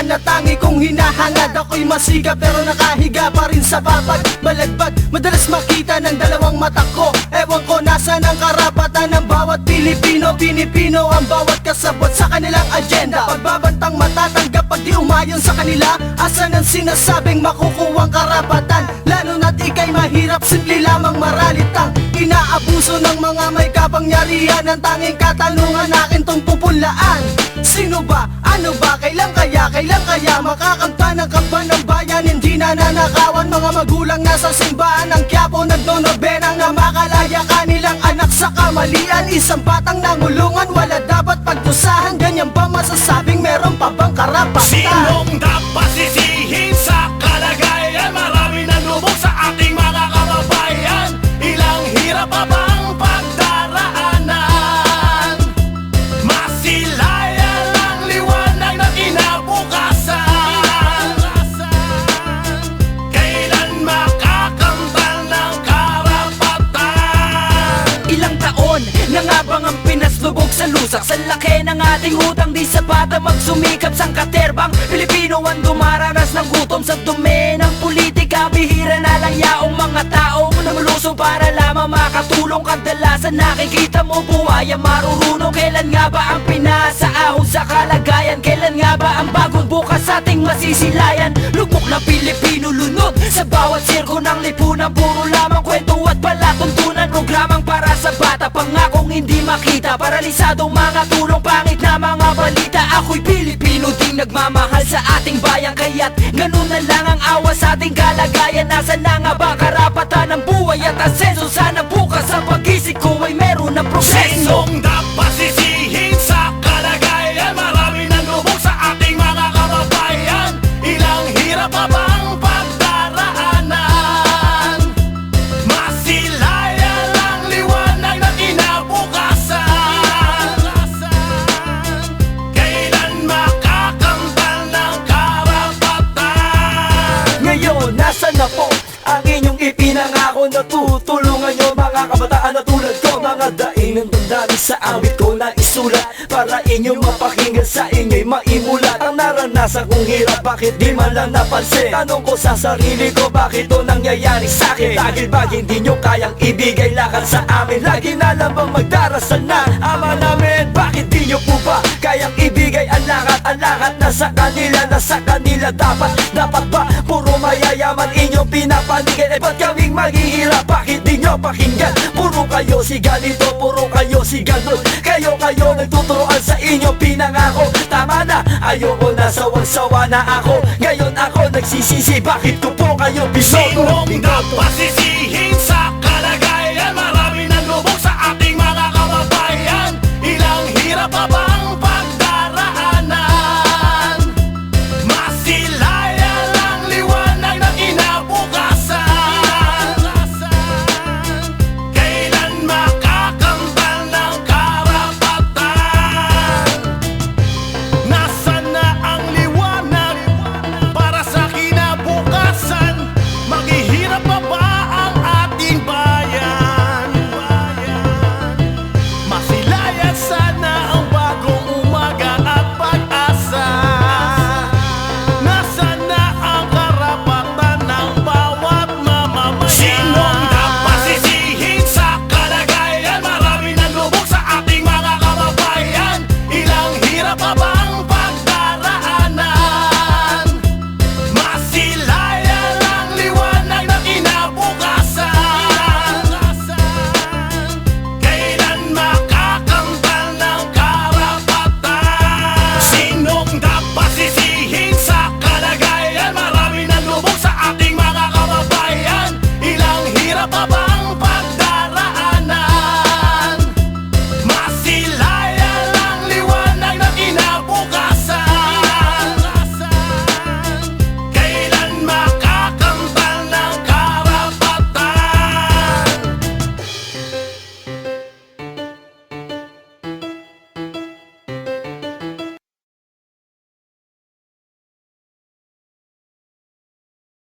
karapatan na tangi kong hinahangad. Ako'y masikap pero nakahiga pa rin sa papag balagbag. Madalas makita ng dalawang mata ko. Ewan ko nasaan ang karapatan ng bawat Pilipino. Pinipino ang bawat kasabot sa kanilang agenda. Pagbabantang matatanggap pag di umayon sa kanila. Asan ang sinasabing makukuwang karapatan? Lalo na't ika'y mahirap, simple lamang maralitang inaabuso ng mga may kapangyarihan. Ang tanging katanungan akin tong pupulaan: sino ba? Ano ba? Kailan kaya makakamta ng kaban ng bayan? Hindi na nanakawan mga magulang nasa simbahan ng Quiapo, nagnonobenang na makalaya kanilang anak sa kamalian. Isang batang nangulungan, wala dapat pagdusahan. Ganyan ba masasabing meron pa bang karapatan? Sinong dapat sisihin sa kalagayan? Marami nang lubog sa ating mga kababayan. Ilang hirap pa bang pagdaraanan? Masilayan ang liwanag na kinabukasan. Kailan makakamtan ng karapatan? Ilang taon na nga bang ang Pinas lubog sa lusak? Sa laki ng ating utang di sapat ang magsumikap sang katerbang Pilipino ang dumaranas ng gutom sa dumi ng politika. Bihira na lang yaong mga taong namalusong para lamang makatulong. Kadalasan nakikita mo buhay ang marurunong. Kailan nga ba ang pinasa ahon sa kalagayan? Kailan nga ba ang bagong bukas ating masisilayan? Lugmok na Pilipino lunod sa bawat sirko ng lipunan. Puro lamang kwento at palatuntunan. Programang para sa bata, pangakong hindi makita. Paralisadong mga tulong, pangit na mga balita. Ako'y Pilipino ding nagmamahal sa ating bayan. Kaya't ganun na lang ang awa sa ating kalagayan. Nasaan na nga ba karapatan ng buhay at asenso? Sana bukas sa pag-isip ko ay meron na progreso. Sinong dapat sisihin sa kalagayan? Marami nang lubog sa ating mga kababayan. Ilang hirap pa bang pagdaraanan? Masilayan ang liwanag na kinabukasan. Kailan makakamtan ng karapatan? Ngayon, nasa na po ang inyong ipinangako na tutulungan nyo mga kabataan na tulad ko? Mga daing ng damdamin sa awit ko na isulat para inyong mapakinggan, sa inyo'y maimulat. Ang naranasan kong hirap, bakit di man lang napansin? Tanong ko sa sarili ko, bakit ito nangyayari sa'kin? Dahil ba hindi nyo kayang ibigay lakad sa amin? Lagi na lang bang magdarasal na ama namin? Bakit di nyo po ba kayang ibigay ang lakat nasa kanila dapat ba puro mayayaman inyong pinapanigay? Eh ba't kaming maghihirap? Bakit di nyo pakinggan? Puro kayo si ganito, puro kayo si ganon. Kayo nagtuturoan sa inyong pinangako. Tama na, ayoko na, sawang-sawa na ako. Ngayon ako nagsisisi, bakit ko po kayo binoto? Sinong dapat sisihin sa